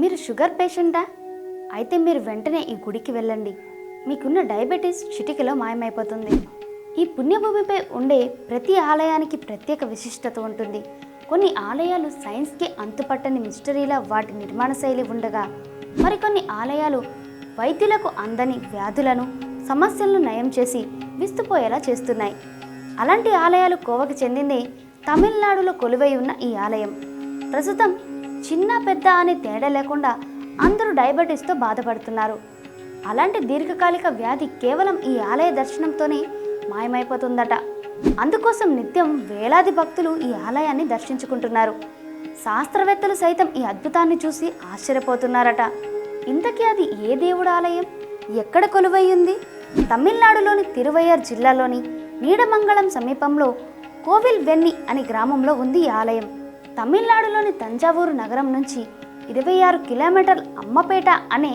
మీరు షుగర్ పేషెంటా? అయితే మీరు వెంటనే ఈ గుడికి వెళ్ళండి. మీకున్న డయాబెటీస్ చిటికెలో మాయమైపోతుంది. ఈ పుణ్యభూమిపై ఉండే ప్రతి ఆలయానికి ప్రత్యేక విశిష్టత ఉంటుంది. కొన్ని ఆలయాలు సైన్స్కి అంతుపట్టని మిస్టరీలా వాటి నిర్మాణ శైలి ఉండగా, మరికొన్ని ఆలయాలు వైద్యులకు అందని వ్యాధులను, సమస్యలను నయం చేసి విస్తుపోయేలా చేస్తున్నాయి. అలాంటి ఆలయాలు కోవకు చెందిందే తమిళనాడులో కొలువై ఉన్న ఈ ఆలయం. ప్రస్తుతం చిన్న పెద్ద అనే తేడా లేకుండా అందరూ డయాబెటీస్తో బాధపడుతున్నారు. అలాంటి దీర్ఘకాలిక వ్యాధి కేవలం ఈ ఆలయ దర్శనంతోనే మాయమైపోతుందట. అందుకోసం నిత్యం వేలాది భక్తులు ఈ ఆలయాన్ని దర్శించుకుంటున్నారు. శాస్త్రవేత్తలు సైతం ఈ అద్భుతాన్ని చూసి ఆశ్చర్యపోతున్నారట. ఇంతకీ అది ఏ దేవుడు ఆలయం, ఎక్కడ కొలువై ఉంది? తమిళనాడులోని తిరువయ్యర్ జిల్లాలోని నీడమంగళం సమీపంలో కోవిల్ వెన్ని అనే గ్రామంలో ఉంది ఈ ఆలయం. తమిళనాడులోని తంజావూరు నగరం నుంచి 26 కిలోమీటర్ల అమ్మపేట అనే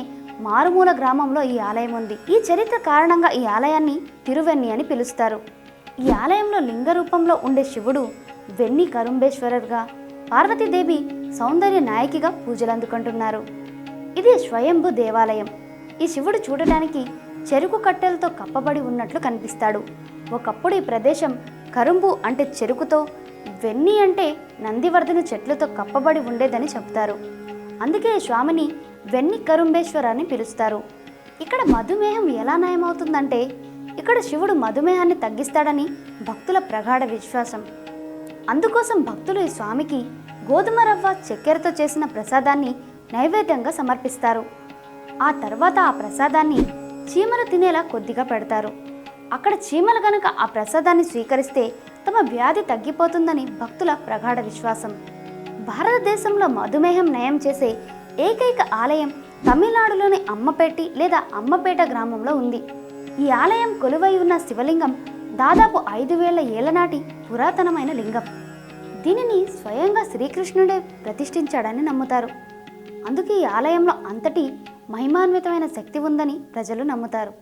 మారుమూల గ్రామంలో ఈ ఆలయం ఉంది. ఈ చరిత్ర కారణంగా ఈ ఆలయాన్ని తిరువెన్ని అని పిలుస్తారు. ఈ ఆలయంలో లింగ రూపంలో ఉండే శివుడు వెన్ని కరుంబేశ్వరర్గా, పార్వతీదేవి సౌందర్య నాయకిగా పూజలు అందుకుంటున్నారు. ఇది స్వయంభు దేవాలయం. ఈ శివుడు చూడటానికి చెరుకు కట్టెలతో కప్పబడి ఉన్నట్లు కనిపిస్తాడు. ఒకప్పుడు ఈ ప్రదేశం కరుంబు అంటే చెరుకుతో, వెన్ని అంటే నందివర్ధన చెట్లతో కప్పబడి ఉండేదని చెప్తారు. అందుకే స్వామిని వెన్ని కరుంబేశ్వర అని పిలుస్తారు. ఇక్కడ మధుమేహం ఎలా నయమవుతుందంటే, ఇక్కడ శివుడు మధుమేహాన్ని తగ్గిస్తాడని భక్తుల ప్రగాఢ విశ్వాసం. అందుకోసం భక్తులు ఈ స్వామికి గోధుమ రవ్వ చక్కెరతో చేసిన ప్రసాదాన్ని నైవేద్యంగా సమర్పిస్తారు. ఆ తర్వాత ఆ ప్రసాదాన్ని చీమలు తినేలా కొద్దిగా పెడతారు. అక్కడ చీమలు గనుక ఆ ప్రసాదాన్ని స్వీకరిస్తే తమ వ్యాధి తగ్గిపోతుందని భక్తుల ప్రగాఢ విశ్వాసం. భారతదేశంలో మధుమేహం నయం చేసే ఏకైక ఆలయం తమిళనాడులోని అమ్మపేటి లేదా అమ్మపేట గ్రామంలో ఉంది. ఈ ఆలయం కొలువై ఉన్న శివలింగం దాదాపు 5000 ఏళ్ల నాటి పురాతనమైన లింగం. దీనిని స్వయంగా శ్రీకృష్ణుడే ప్రతిష్ఠించాడని నమ్ముతారు. అందుకే ఈ ఆలయంలో అంతటి మహిమాన్వితమైన శక్తి ఉందని ప్రజలు నమ్ముతారు.